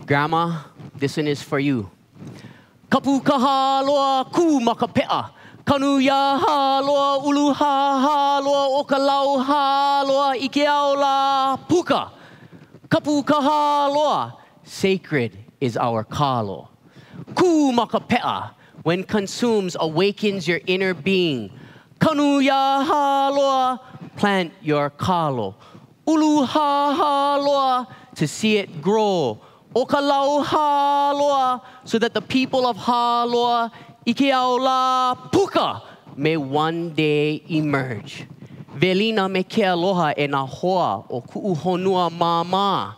Grandma, this one is for you. Kapu kaha loa ku makapea. Kanu ya ha loa ulu ha loa okalau ha loa ikeau la puka. Kapu kaha loa. Sacred is our kalo. Ku makapea. When consumes, awakens your inner being. Kanu ya ha loa. Plant your kalo. Ulu ha loa. To see it grow. Okalau ha loa. So that the people of ha loa ikeau la puka may one day emerge. Velina me ke aloha e na hoa o ku'u honua mama.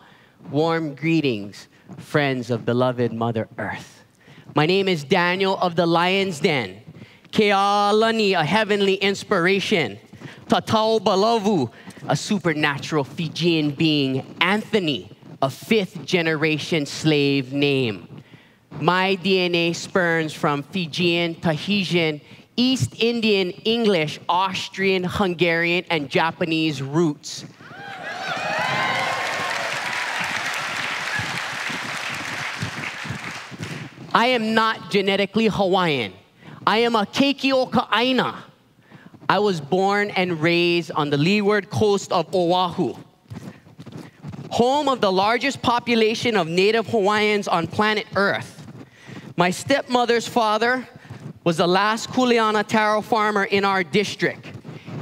Warm greetings, friends of beloved Mother Earth. My name is Daniel of the Lion's Den. Ke alani, a heavenly inspiration. Tatau Balavu, a supernatural Fijian being. Anthony, a 5th generation slave name. My DNA spurns from Fijian, Tahitian, East Indian, English, Austrian, Hungarian, and Japanese roots. I am not genetically Hawaiian. I am a keiki o ka aina. I was born and raised on the leeward coast of Oahu, home of the largest population of Native Hawaiians on planet Earth. My stepmother's father was the last Kuleana taro farmer in our district.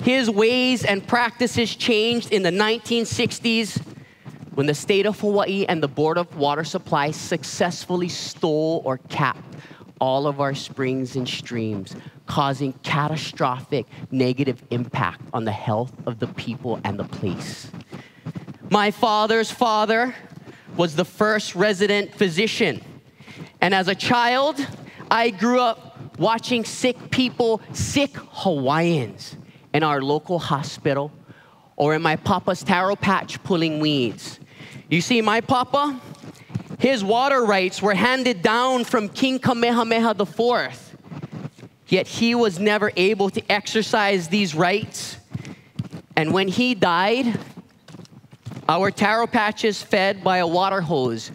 His ways and practices changed in the 1960s when the state of Hawaii and the Board of Water Supply successfully stole or capped all of our springs and streams, causing catastrophic negative impact on the health of the people and the place. My father's father was the first resident physician. And as a child, I grew up watching sick people, sick Hawaiians, in our local hospital or in my papa's taro patch pulling weeds. You see, my papa, his water rights were handed down from King Kamehameha IV. Yet he was never able to exercise these rights. And when he died, our taro patches fed by a water hose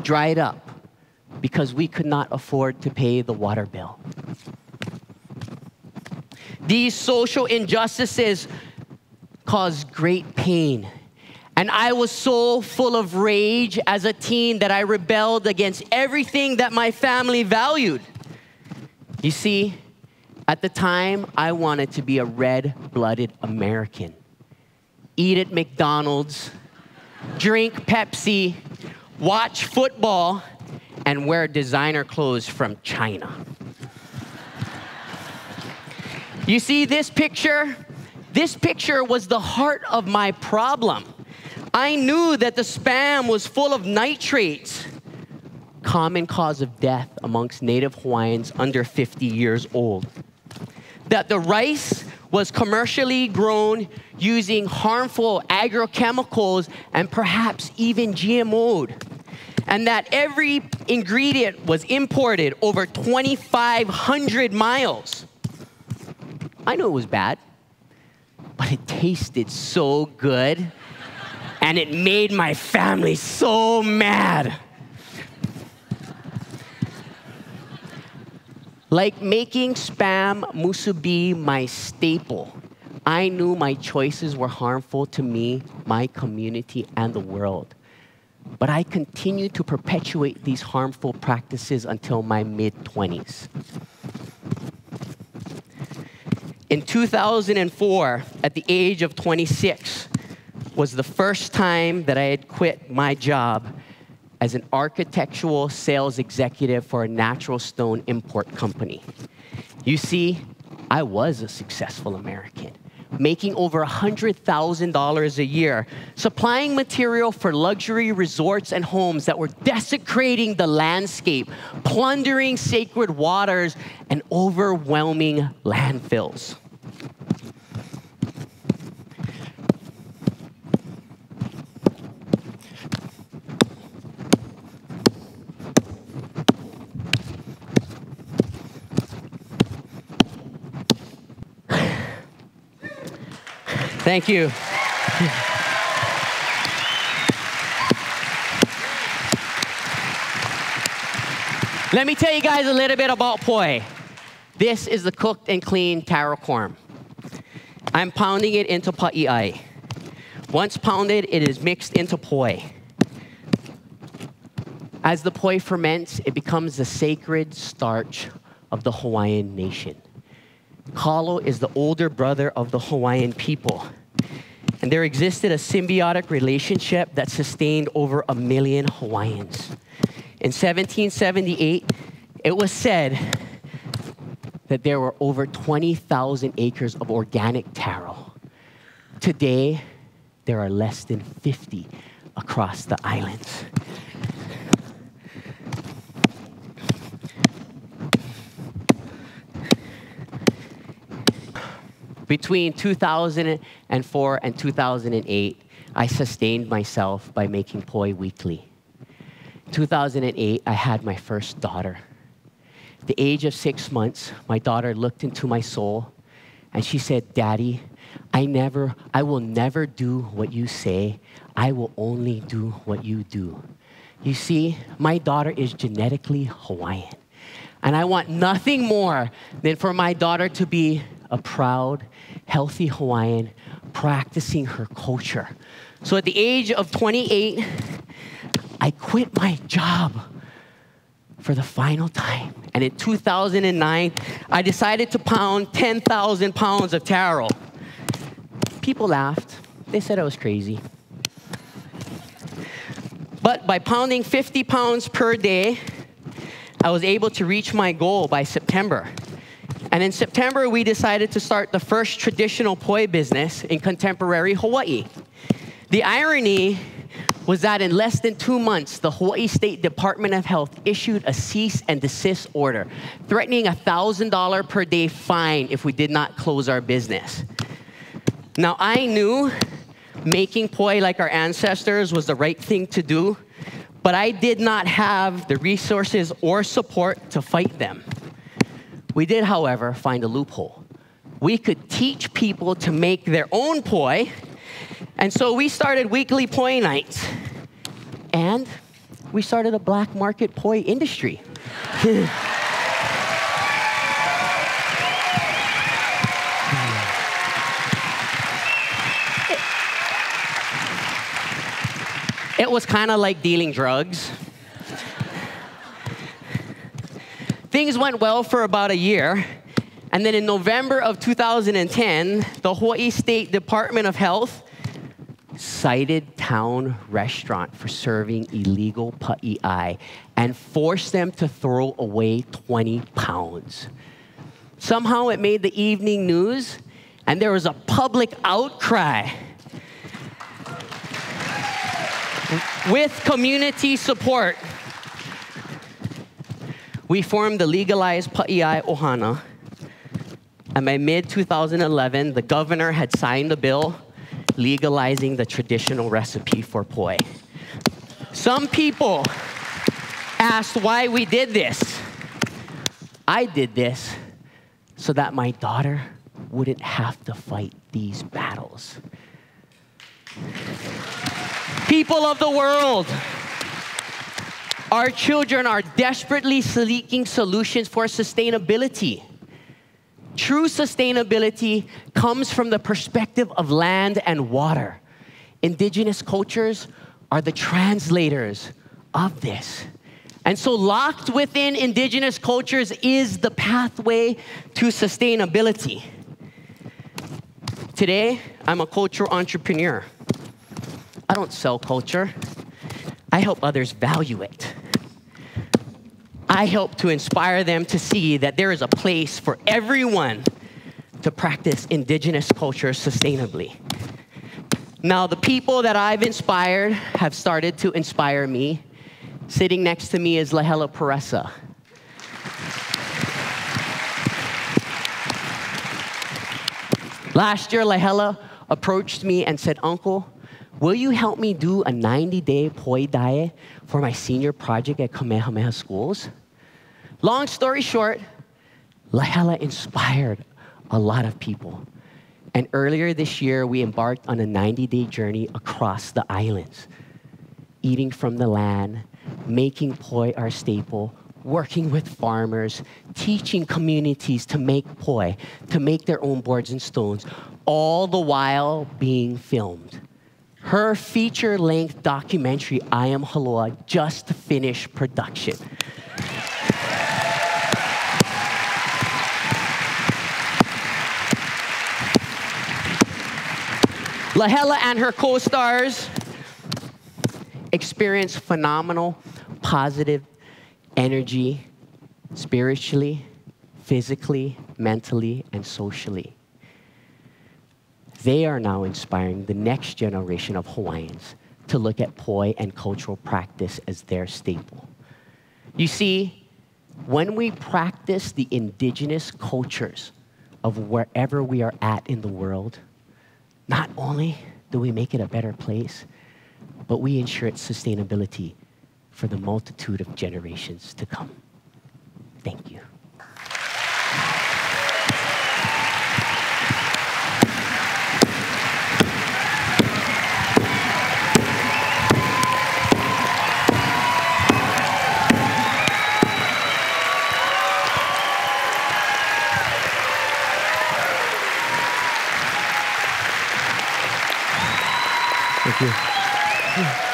dried up because we could not afford to pay the water bill. These social injustices caused great pain. And I was so full of rage as a teen that I rebelled against everything that my family valued. You see, at the time, I wanted to be a red-blooded American. Eat at McDonald's, drink Pepsi, watch football, and wear designer clothes from China. You see this picture? This picture was the heart of my problem. I knew that the Spam was full of nitrates, common cause of death amongst Native Hawaiians under 50 years old. That the rice was commercially grown using harmful agrochemicals and perhaps even GMO'd. And that every ingredient was imported over 2,500 miles. I knew it was bad, but it tasted so good. And it made my family so mad. Like making Spam musubi my staple, I knew my choices were harmful to me, my community, and the world. But I continued to perpetuate these harmful practices until my mid-20s. In 2004, at the age of 26, was the first time that I had quit my job as an architectural sales executive for a natural stone import company. You see, I was a successful American, making over $100,000 a year, supplying material for luxury resorts and homes that were desecrating the landscape, plundering sacred waters, and overwhelming landfills. Thank you. Let me tell you guys a little bit about poi. This is the cooked and clean taro corn. I'm pounding it into paʻiʻai. Once pounded, it is mixed into poi. As the poi ferments, it becomes the sacred starch of the Hawaiian nation. Kalo is the older brother of the Hawaiian people. And there existed a symbiotic relationship that sustained over 1 million Hawaiians. In 1778, it was said that there were over 20,000 acres of organic taro. Today, there are less than 50 across the islands. Between 2004 and 2008, I sustained myself by making poi weekly. 2008, I had my first daughter. At the age of 6 months, my daughter looked into my soul and she said, "Daddy, I will never do what you say. I will only do what you do." You see, my daughter is genetically Hawaiian. And I want nothing more than for my daughter to be a proud, healthy Hawaiian practicing her culture. So at the age of 28, I quit my job for the final time. And in 2009, I decided to pound 10,000 pounds of taro. People laughed. They said I was crazy. But by pounding 50 pounds per day, I was able to reach my goal by September. And in September, we decided to start the first traditional poi business in contemporary Hawaii. The irony was that in less than 2 months, the Hawaii State Department of Health issued a cease and desist order, threatening a $1,000 per day fine if we did not close our business. Now, I knew making poi like our ancestors was the right thing to do, but I did not have the resources or support to fight them. We did, however, find a loophole. We could teach people to make their own poi, and so we started weekly poi nights. And we started a black market poi industry. It was kind of like dealing drugs. Things went well for about a year, and then in November of 2010, the Hawaii State Department of Health cited town restaurant for serving illegal paʻiʻai and forced them to throw away 20 pounds. Somehow it made the evening news, and there was a public outcry. With community support, we formed the legalized paʻiʻai ohana, and by mid-2011, the governor had signed a bill legalizing the traditional recipe for poi. Some people asked why we did this. I did this so that my daughter wouldn't have to fight these battles. People of the world, our children are desperately seeking solutions for sustainability. True sustainability comes from the perspective of land and water. Indigenous cultures are the translators of this. And so locked within indigenous cultures is the pathway to sustainability. Today, I'm a cultural entrepreneur. I don't sell culture. I help others value it. I help to inspire them to see that there is a place for everyone to practice indigenous culture sustainably. Now, the people that I've inspired have started to inspire me. Sitting next to me is Lahela Peressa. Last year, Lahela approached me and said, "Uncle, will you help me do a 90-day poi diet for my senior project at Kamehameha Schools?" Long story short, Lahela inspired a lot of people. And earlier this year, we embarked on a 90-day journey across the islands, eating from the land, making poi our staple, working with farmers, teaching communities to make poi, to make their own boards and stones, all the while being filmed. Her feature-length documentary, I Am Haloa, just finished production. Lahela and her co-stars experienced phenomenal, positive energy, spiritually, physically, mentally, and socially. They are now inspiring the next generation of Hawaiians to look at poi and cultural practice as their staple. You see, when we practice the indigenous cultures of wherever we are at in the world, not only do we make it a better place, but we ensure its sustainability for the multitude of generations to come. Thank you. Thank you.